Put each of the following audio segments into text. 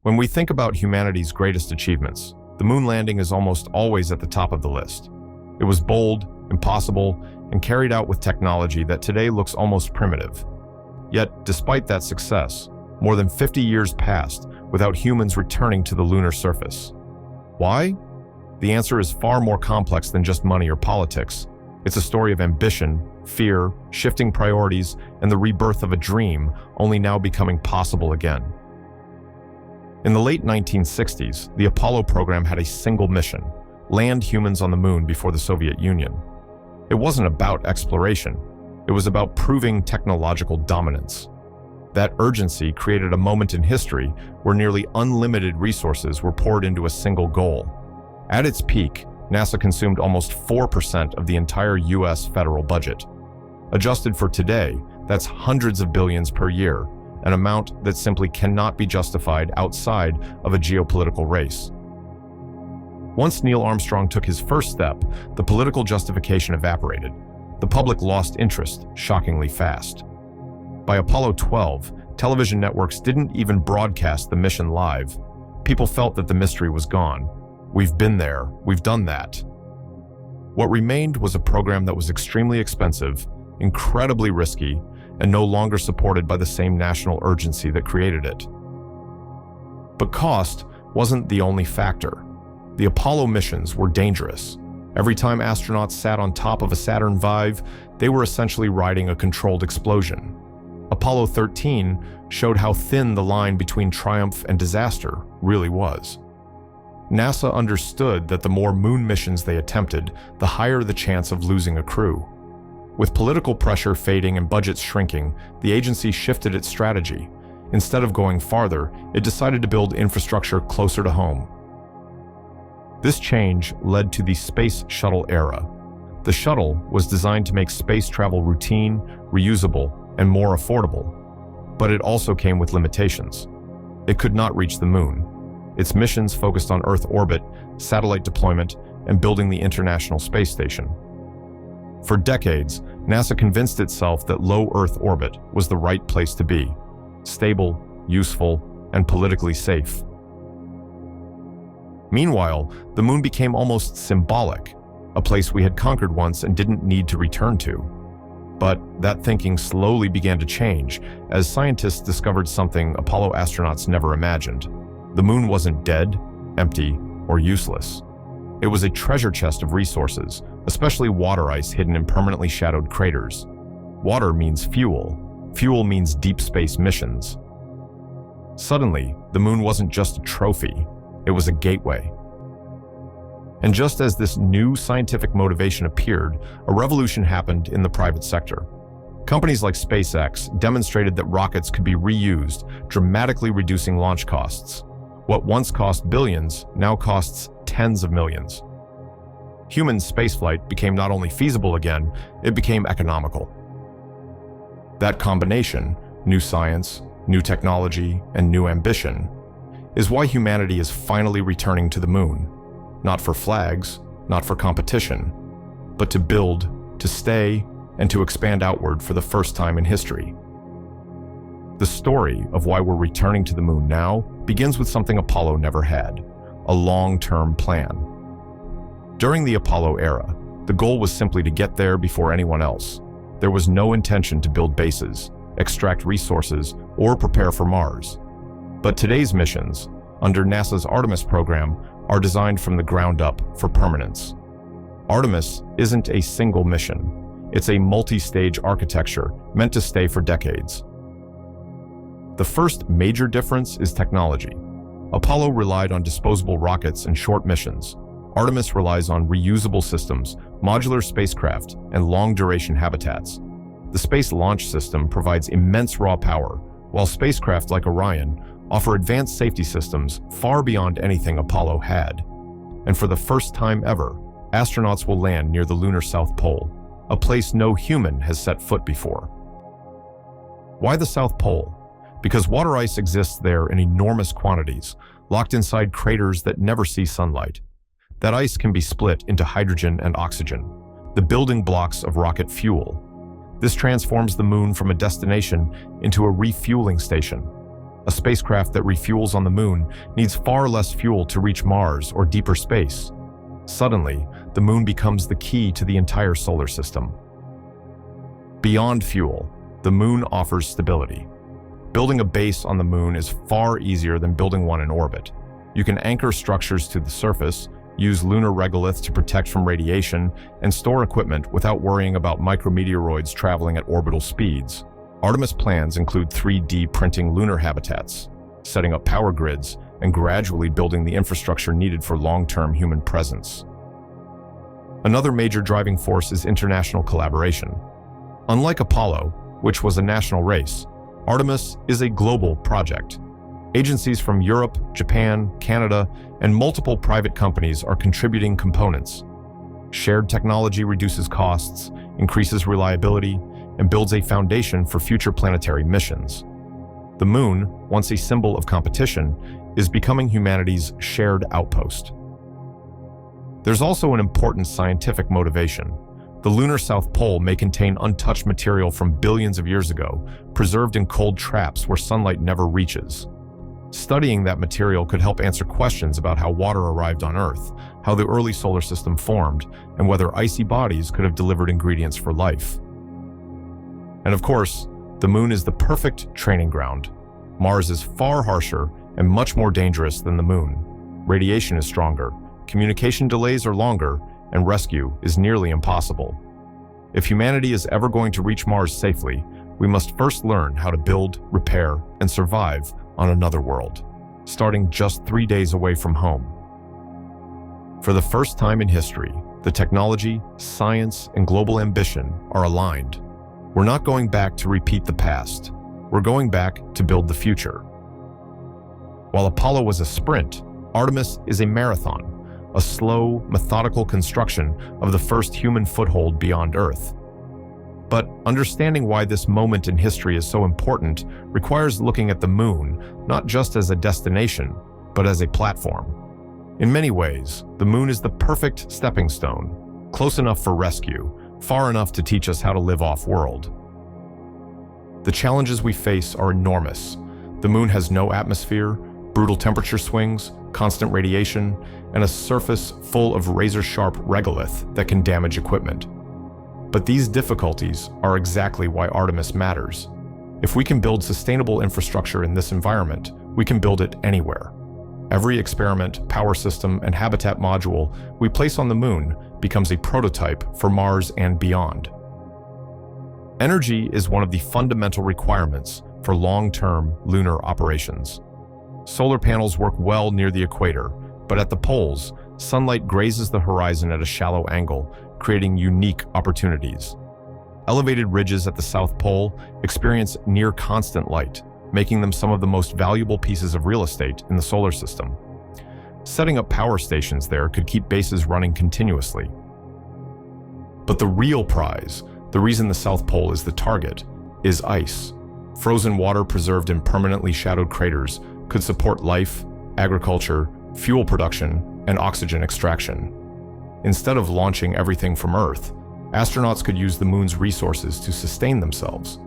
When we think about humanity's greatest achievements, the moon landing is almost always at the top of the list. It was bold, impossible, and carried out with technology that today looks almost primitive. Yet, despite that success, more than 50 years passed without humans returning to the lunar surface. Why? The answer is far more complex than just money or politics. It's a story of ambition, fear, shifting priorities, and the rebirth of a dream only now becoming possible again. In the late 1960s, the Apollo program had a single mission: land humans on the moon before the Soviet Union. It wasn't about exploration. It was about proving technological dominance. That urgency created a moment in history where nearly unlimited resources were poured into a single goal. At its peak, NASA consumed almost 4% of the entire US federal budget. Adjusted for today, that's hundreds of billions per year, an amount that simply cannot be justified outside of a geopolitical race. Once Neil Armstrong took his first step, the political justification evaporated. The public lost interest shockingly fast. By Apollo 12, television networks didn't even broadcast the mission live. People felt that the mystery was gone. We've been there, we've done that. What remained was a program that was extremely expensive, incredibly risky, and no longer supported by the same national urgency that created it. But cost wasn't the only factor. The Apollo missions were dangerous. Every time astronauts sat on top of a Saturn V, they were essentially riding a controlled explosion. Apollo 13 showed how thin the line between triumph and disaster really was. NASA understood that the more moon missions they attempted, the higher the chance of losing a crew. With political pressure fading and budgets shrinking, the agency shifted its strategy. Instead of going farther, it decided to build infrastructure closer to home. This change led to the Space Shuttle era. The Shuttle was designed to make space travel routine, reusable, and more affordable. But it also came with limitations. It could not reach the moon. Its missions focused on Earth orbit, satellite deployment, and building the International Space Station. For decades, NASA convinced itself that low Earth orbit was the right place to be: stable, useful, and politically safe. Meanwhile, the moon became almost symbolic, a place we had conquered once and didn't need to return to. But that thinking slowly began to change as scientists discovered something Apollo astronauts never imagined. The moon wasn't dead, empty, or useless. It was a treasure chest of resources, especially water ice hidden in permanently shadowed craters. Water means fuel. Fuel means deep space missions. Suddenly, the moon wasn't just a trophy. It was a gateway. And just as this new scientific motivation appeared, a revolution happened in the private sector. Companies like SpaceX demonstrated that rockets could be reused, dramatically reducing launch costs. What once cost billions now costs tens of millions. Human spaceflight became not only feasible again, it became economical. That combination, new science, new technology, and new ambition, is why humanity is finally returning to the moon. Not for flags, not for competition, but to build, to stay, and to expand outward for the first time in history. The story of why we're returning to the moon now begins with something Apollo never had: a long-term plan. During the Apollo era, the goal was simply to get there before anyone else. There was no intention to build bases, extract resources, or prepare for Mars. But today's missions, under NASA's Artemis program, are designed from the ground up for permanence. Artemis isn't a single mission. It's a multi-stage architecture meant to stay for decades. The first major difference is technology. Apollo relied on disposable rockets and short missions. Artemis relies on reusable systems, modular spacecraft, and long-duration habitats. The Space Launch System provides immense raw power, while spacecraft like Orion offer advanced safety systems far beyond anything Apollo had. And for the first time ever, astronauts will land near the lunar South Pole, a place no human has set foot before. Why the South Pole? Because water ice exists there in enormous quantities, locked inside craters that never see sunlight. That ice can be split into hydrogen and oxygen, the building blocks of rocket fuel. This transforms the moon from a destination into a refueling station. A spacecraft that refuels on the moon needs far less fuel to reach Mars or deeper space. Suddenly, the moon becomes the key to the entire solar system. Beyond fuel, the moon offers stability. Building a base on the moon is far easier than building one in orbit. You can anchor structures to the surface, use lunar regolith to protect from radiation, and store equipment without worrying about micrometeoroids traveling at orbital speeds. Artemis plans include 3D printing lunar habitats, setting up power grids, and gradually building the infrastructure needed for long-term human presence. Another major driving force is international collaboration. Unlike Apollo, which was a national race, Artemis is a global project. Agencies from Europe, Japan, Canada, and multiple private companies are contributing components. Shared technology reduces costs, increases reliability, and builds a foundation for future planetary missions. The moon, once a symbol of competition, is becoming humanity's shared outpost. There's also an important scientific motivation. The lunar South Pole may contain untouched material from billions of years ago, preserved in cold traps where sunlight never reaches. Studying that material could help answer questions about how water arrived on Earth, how the early solar system formed, and whether icy bodies could have delivered ingredients for life. And of course, the moon is the perfect training ground. Mars is far harsher and much more dangerous than the moon. Radiation is stronger, communication delays are longer, and rescue is nearly impossible. If humanity is ever going to reach Mars safely, we must first learn how to build, repair, and survive on another world, starting just 3 days away from home. For the first time in history, the technology, science, and global ambition are aligned. We're not going back to repeat the past. We're going back to build the future. While Apollo was a sprint, Artemis is a marathon, a slow, methodical construction of the first human foothold beyond Earth. But understanding why this moment in history is so important requires looking at the moon not just as a destination, but as a platform. In many ways, the moon is the perfect stepping stone, close enough for rescue, far enough to teach us how to live off-world. The challenges we face are enormous. The moon has no atmosphere, brutal temperature swings, constant radiation, and a surface full of razor-sharp regolith that can damage equipment. But these difficulties are exactly why Artemis matters. If we can build sustainable infrastructure in this environment, we can build it anywhere. Every experiment, power system, and habitat module we place on the moon becomes a prototype for Mars and beyond. Energy is one of the fundamental requirements for long-term lunar operations. Solar panels work well near the equator, but at the poles, sunlight grazes the horizon at a shallow angle, creating unique opportunities. Elevated ridges at the South Pole experience near constant light, making them some of the most valuable pieces of real estate in the solar system. Setting up power stations there could keep bases running continuously. But the real prize, the reason the South Pole is the target, is ice. Frozen water preserved in permanently shadowed craters could support life, agriculture, fuel production, and oxygen extraction. Instead of launching everything from Earth, astronauts could use the moon's resources to sustain themselves.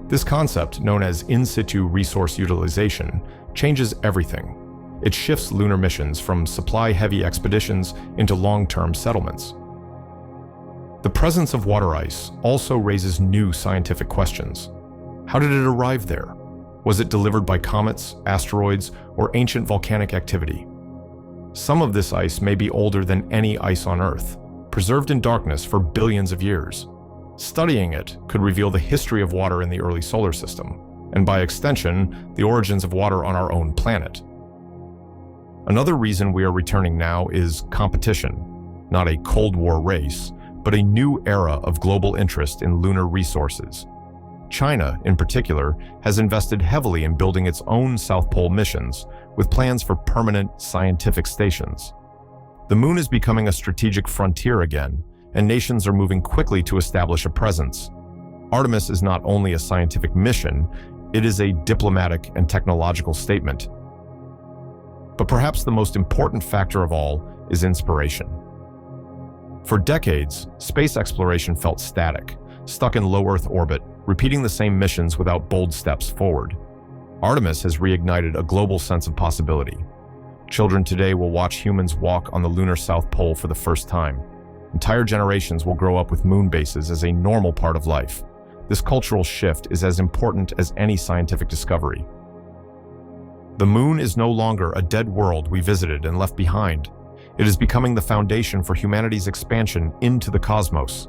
This concept, known as in situ resource utilization, changes everything. It shifts lunar missions from supply-heavy expeditions into long-term settlements. The presence of water ice also raises new scientific questions. How did it arrive there? Was it delivered by comets, asteroids, or ancient volcanic activity? Some of this ice may be older than any ice on Earth, preserved in darkness for billions of years. Studying it could reveal the history of water in the early solar system, and by extension, the origins of water on our own planet. Another reason we are returning now is competition, not a Cold War race, but a new era of global interest in lunar resources. China, in particular, has invested heavily in building its own South Pole missions, with plans for permanent scientific stations. The moon is becoming a strategic frontier again, and nations are moving quickly to establish a presence. Artemis is not only a scientific mission, it is a diplomatic and technological statement. But perhaps the most important factor of all is inspiration. For decades, space exploration felt static, stuck in low Earth orbit, repeating the same missions without bold steps forward. Artemis has reignited a global sense of possibility. Children today will watch humans walk on the lunar South Pole for the first time. Entire generations will grow up with moon bases as a normal part of life. This cultural shift is as important as any scientific discovery. The moon is no longer a dead world we visited and left behind. It is becoming the foundation for humanity's expansion into the cosmos.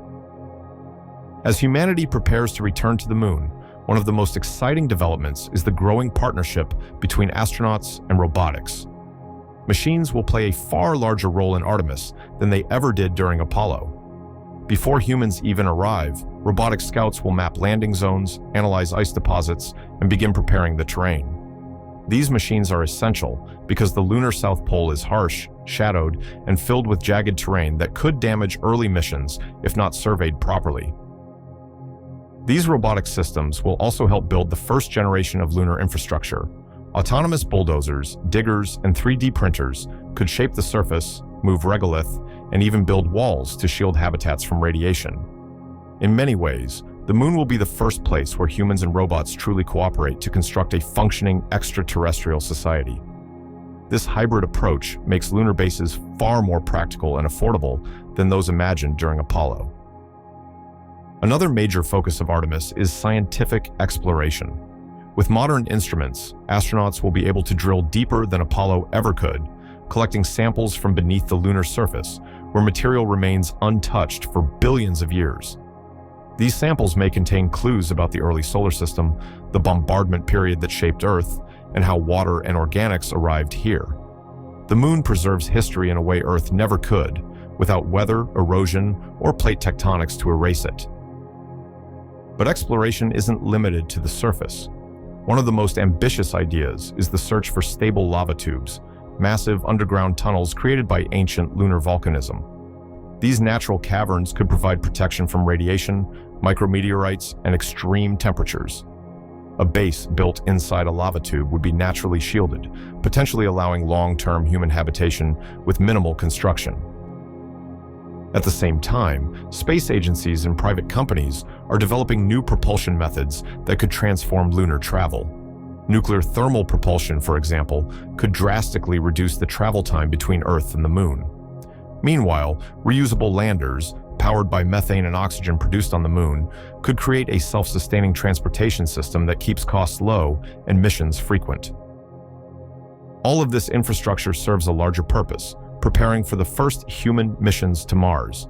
As humanity prepares to return to the moon, one of the most exciting developments is the growing partnership between astronauts and robotics. Machines will play a far larger role in Artemis than they ever did during Apollo. Before humans even arrive, robotic scouts will map landing zones, analyze ice deposits, and begin preparing the terrain. These machines are essential because the lunar South Pole is harsh, shadowed, and filled with jagged terrain that could damage early missions if not surveyed properly. These robotic systems will also help build the first generation of lunar infrastructure. Autonomous bulldozers, diggers, and 3D printers could shape the surface, move regolith, and even build walls to shield habitats from radiation. In many ways, the moon will be the first place where humans and robots truly cooperate to construct a functioning extraterrestrial society. This hybrid approach makes lunar bases far more practical and affordable than those imagined during Apollo. Another major focus of Artemis is scientific exploration. With modern instruments, astronauts will be able to drill deeper than Apollo ever could, collecting samples from beneath the lunar surface, where material remains untouched for billions of years. These samples may contain clues about the early solar system, the bombardment period that shaped Earth, and how water and organics arrived here. The moon preserves history in a way Earth never could, without weather, erosion, or plate tectonics to erase it. But exploration isn't limited to the surface. One of the most ambitious ideas is the search for stable lava tubes, massive underground tunnels created by ancient lunar volcanism. These natural caverns could provide protection from radiation, micrometeorites, and extreme temperatures. A base built inside a lava tube would be naturally shielded, potentially allowing long-term human habitation with minimal construction. At the same time, space agencies and private companies are developing new propulsion methods that could transform lunar travel. Nuclear thermal propulsion, for example, could drastically reduce the travel time between Earth and the moon. Meanwhile, reusable landers, powered by methane and oxygen produced on the moon, could create a self-sustaining transportation system that keeps costs low and missions frequent. All of this infrastructure serves a larger purpose, preparing for the first human missions to Mars.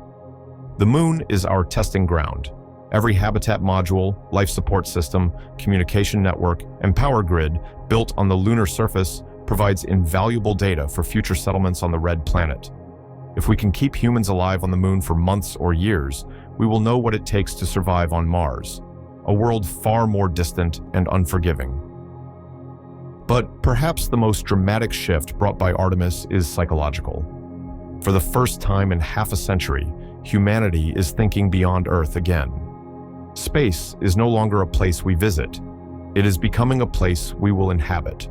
The moon is our testing ground. Every habitat module, life support system, communication network, and power grid built on the lunar surface provides invaluable data for future settlements on the red planet. If we can keep humans alive on the moon for months or years, we will know what it takes to survive on Mars, a world far more distant and unforgiving. But perhaps the most dramatic shift brought by Artemis is psychological. For the first time in half a century, humanity is thinking beyond Earth again. Space is no longer a place we visit. It is becoming a place we will inhabit.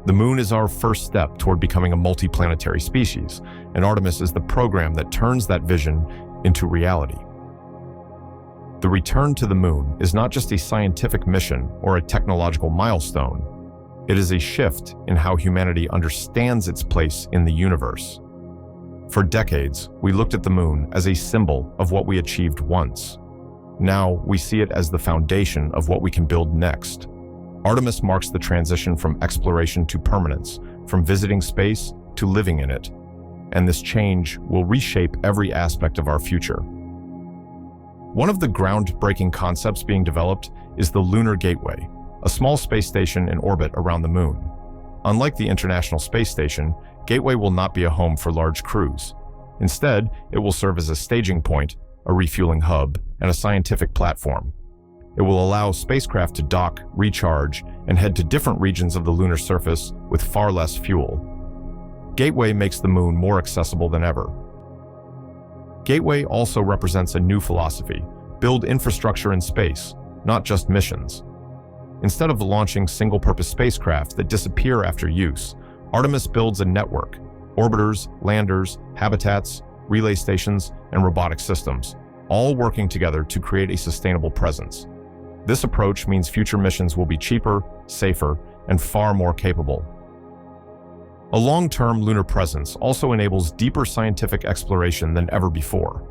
The moon is our first step toward becoming a multiplanetary species, and Artemis is the program that turns that vision into reality. The return to the moon is not just a scientific mission or a technological milestone. It is a shift in how humanity understands its place in the universe. For decades, we looked at the moon as a symbol of what we achieved once. Now, we see it as the foundation of what we can build next. Artemis marks the transition from exploration to permanence, from visiting space to living in it. And this change will reshape every aspect of our future. One of the groundbreaking concepts being developed is the Lunar Gateway, a small space station in orbit around the moon. Unlike the International Space Station, Gateway will not be a home for large crews. Instead, it will serve as a staging point, a refueling hub, and a scientific platform. It will allow spacecraft to dock, recharge, and head to different regions of the lunar surface with far less fuel. Gateway makes the moon more accessible than ever. Gateway also represents a new philosophy: build infrastructure in space, not just missions. Instead of launching single-purpose spacecraft that disappear after use, Artemis builds a network: orbiters, landers, habitats, relay stations, and robotic systems, all working together to create a sustainable presence. This approach means future missions will be cheaper, safer, and far more capable. A long-term lunar presence also enables deeper scientific exploration than ever before.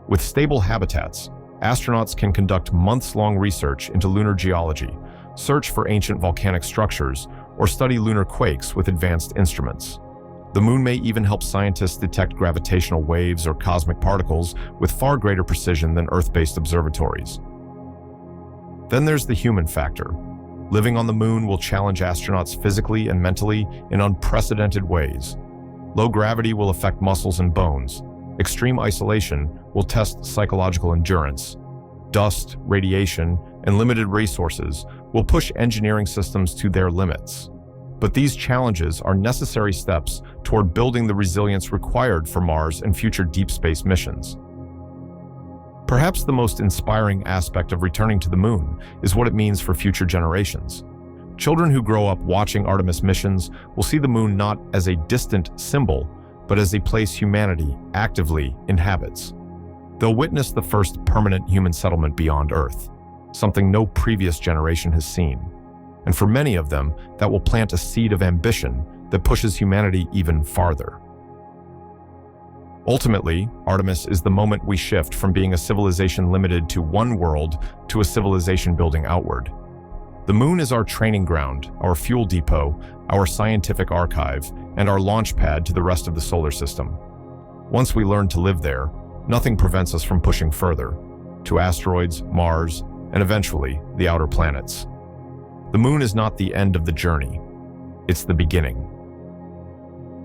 With stable habitats, astronauts can conduct months-long research into lunar geology, search for ancient volcanic structures, or study lunar quakes with advanced instruments. The moon may even help scientists detect gravitational waves or cosmic particles with far greater precision than Earth-based observatories. Then there's the human factor. Living on the moon will challenge astronauts physically and mentally in unprecedented ways. Low gravity will affect muscles and bones. Extreme isolation will test psychological endurance. Dust, radiation, and limited resources will push engineering systems to their limits. But these challenges are necessary steps toward building the resilience required for Mars and future deep space missions. Perhaps the most inspiring aspect of returning to the moon is what it means for future generations. Children who grow up watching Artemis missions will see the moon not as a distant symbol, but as a place humanity actively inhabits. They'll witness the first permanent human settlement beyond Earth, something no previous generation has seen. And for many of them, that will plant a seed of ambition that pushes humanity even farther. Ultimately, Artemis is the moment we shift from being a civilization limited to one world to a civilization building outward. The moon is our training ground, our fuel depot, our scientific archive, and our launch pad to the rest of the solar system. Once we learn to live there, nothing prevents us from pushing further, to asteroids, Mars, and eventually the outer planets. The moon is not the end of the journey. It's the beginning.